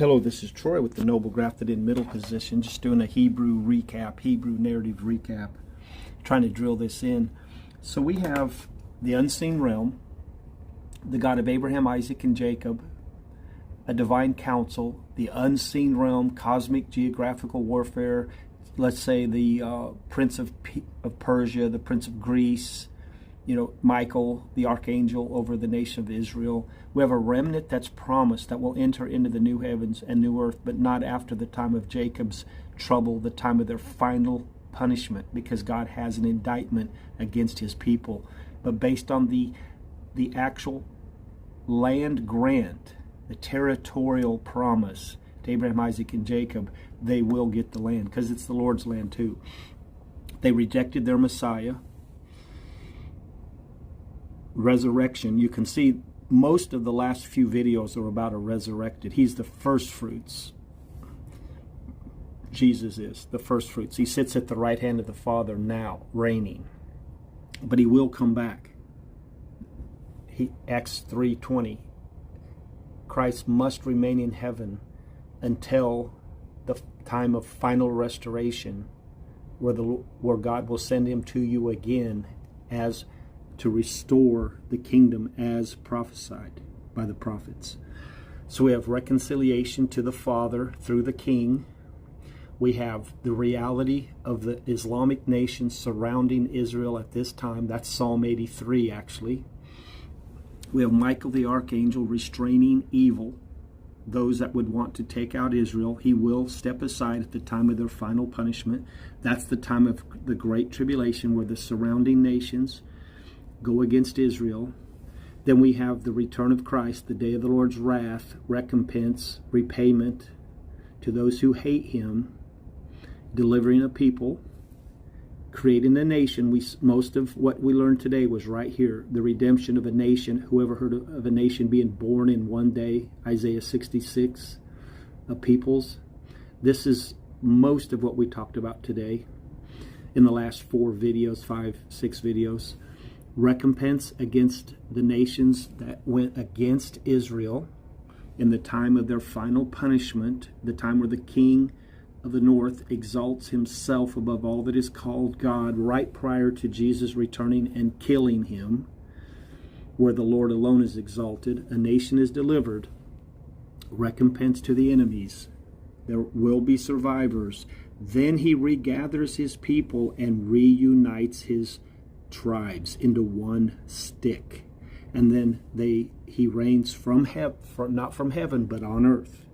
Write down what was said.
Hello, this is Troy with the Noble Grafted in Middle Position, just doing a Hebrew recap, Hebrew narrative recap, trying to drill this in. So we have the unseen realm, the God of Abraham, Isaac, and Jacob, a divine council, the unseen realm, cosmic geographical warfare, let's say the Prince of Persia, the Prince of Greece, Michael, the archangel over the nation of Israel. We have a remnant that's promised that will enter into the new heavens and new earth, but not after the time of Jacob's trouble, the time of their final punishment, because God has an indictment against his people. But based on the actual land grant, the territorial promise to Abraham, Isaac, and Jacob, they will get the land, because it's the Lord's land too. They rejected their Messiah. Resurrection, you can see most of the last few videos are about a resurrected. He's the first fruits. Jesus is the first fruits. He sits at the right hand of the Father now, reigning. But he will come back. Acts 3:20. Christ must remain in heaven until the time of final restoration, where God will send him to you again as to restore the kingdom as prophesied by the prophets. So we have reconciliation to the Father through the King. We have the reality of the Islamic nations surrounding Israel at this time. That's Psalm 83, actually. We have Michael the archangel restraining evil, those that would want to take out Israel. He will step aside at the time of their final punishment. That's the time of the Great Tribulation, where the surrounding nations go against Israel. Then we have the return of Christ, the day of the Lord's wrath, recompense, repayment to those who hate him, delivering a people, creating a nation. Most of what we learned today was right here. The redemption of a nation. Whoever heard of a nation being born in one day? Isaiah 66, of peoples. This is most of what we talked about today in the last 4 videos, 5, 6 videos. Recompense against the nations that went against Israel in the time of their final punishment, the time where the king of the north exalts himself above all that is called God, right prior to Jesus returning and killing him, where the Lord alone is exalted. A nation is delivered. Recompense to the enemies. There will be survivors. Then he regathers his people and reunites his tribes into one stick, and then he reigns from heaven, not from heaven, but on earth.